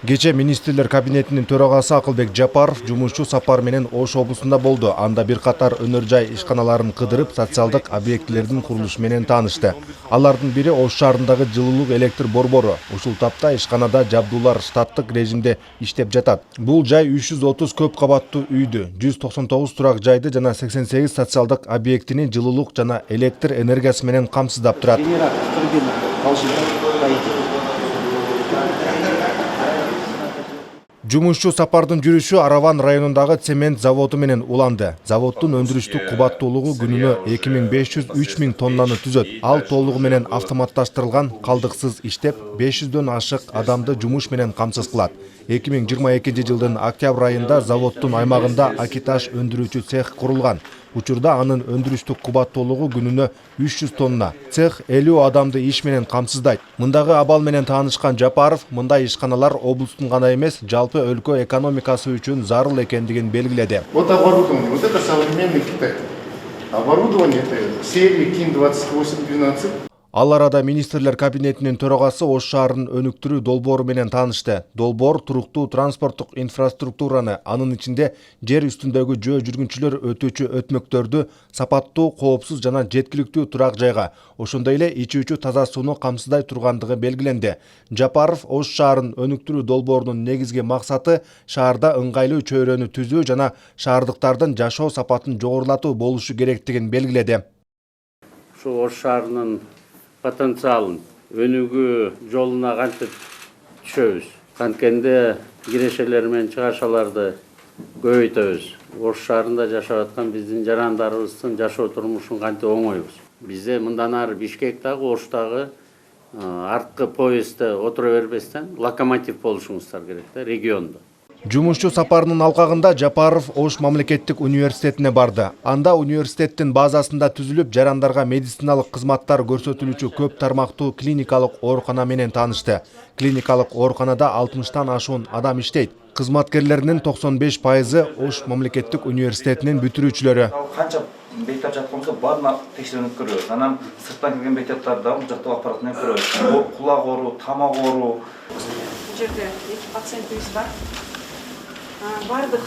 Кече министрлер кабинетинин төрагасы Акылбек Жапаров жумушчу сапар менен Ош облусунда болду. Анда бир катар өнөр жай ишканаларын кыдырып, социалдык объектилердин курулушу менен таанышты. Алардын бири Ош шаарындагы жылуулук электр борбору. Ушул тапта ишканада жабдуулар штаттык режимде иштеп жатат. Бул жай 330 көп кабаттуу үйдү, 199 турак жайды жана 88 социалдык объектини жылуулук жана электр энергиясы менен камсыздап турат. Жумушчу сапардын жүрүшү Араван районундагы цемент заводу менен уланды. Заводдун өндүрүштүк кубаттуулугу күнүнө 2500–3000 тоннаны түзөт. Ал толугу менен автоматташтырылган, калдыксыз иштеп, 500дөн ашык адамды жумуш менен камсыз кылат. 2022 жылдын октябрь айында заводдун аймагында акиташ өндүрүүчү цех курулган. Учурда анын өндүрүштүк кубаттуулугу күнүнө 300 тонна. Цех 50 адамды иш менен камсыздайт. Мындагы абал менен таанышкан Жапаров мындай ишканалар облустун гана эмес, жалпы өлкө экономикасы үчүн зарыл экендигин белгиледи. Вот оборудование, вот это современный Китай. Оборудование это серии КИН-2812. Ал арада министрлер кабинетинин төрагасы Ош шаарынын өнүктүрүү долбоору менен таанышты. Долбоор туруктуу транспорттук инфраструктураны, анын ичинде жер үстүндөгү жөө жүргүнчүлөр өтүүчү өтмөктөрдү сапаттуу, коопсуз жана жеткиликтүү турак жайга, ошондой эле ичүүчү таза сууну камсыздай тургандыгы белгиленди. Жапаров Ош шаарын өнүктүрүү долбоорунун негизги максаты шаарда ыңгайлуу чөйрөнү түзүү жана шаардыктардын жашоо сапатын жогорулатуу болушу керектигин белгиледи. Ушул Ош шаарынын потенциалын өнүгүү жолуна кантип түшөбүз. Канткенде кирешелер менен чыгашаларды көбөйтөбүз. Ош шаарында жашап аткан биздин жарандарыбыздын жашоо турмушун кантип оңойбуз. Бизде мындан ары Бишкектагы, Оштагы арткы поездде отура бербестен локомотив болушуңуздар керек да региондо. Жумушчу сапарынын алкагында Жапаров Ош мамлекеттик университетине барды. Анда университеттин базасында түзүлүп, жарандарга медициналык кызматтар көрсөтүлүүчү көп тармактуу клиникалык оорукана менен таанышты. Клиникалык ооруканада 60тан ашуун адам иштейт. Кызматкерлеринин 95% Ош мамлекеттик университетинин бүтүрүүчүлөрү. Канча бейтап жатканбызда баарына текшерүүнү көрөбүз. Анан сырттан келген бейтаптарды жактап аппарат менен көрөбүз. Кулак оору, тамак оору. Бул жерде 2 пациентибиз бар. Бардык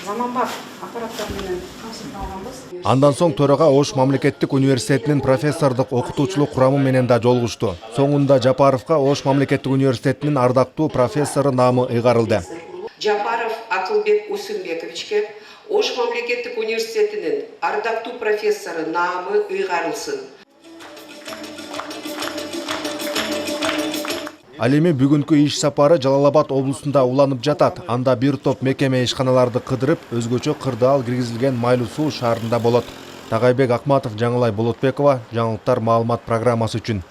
заманбап аппараттар менен камсыздалганбыз. Андан соң төрага Ош мамлекеттик университетинин профессордук окутуучулук курамы менен да жолугушту. Соңунда Жапаровго Ош мамлекеттик университетинин ардактуу профессору наамы ыйгарылды. Жапаров Акылбек Усунбековичке Ош мамлекеттик университетинин ардактуу профессору наамы ыйгарылсын. Ал эми бүгүнкү иш сапары Жалал-Абад облусунда уланып жатат. Анда бир топ мекеме ишканаларды кыдырып, өзгөчө кырдаал киргизилген Майлуу суу шаарында болот. Тагайбек Акматов, Жаңылай Болотбекова, жаңылыктар маалымат программасы үчүн.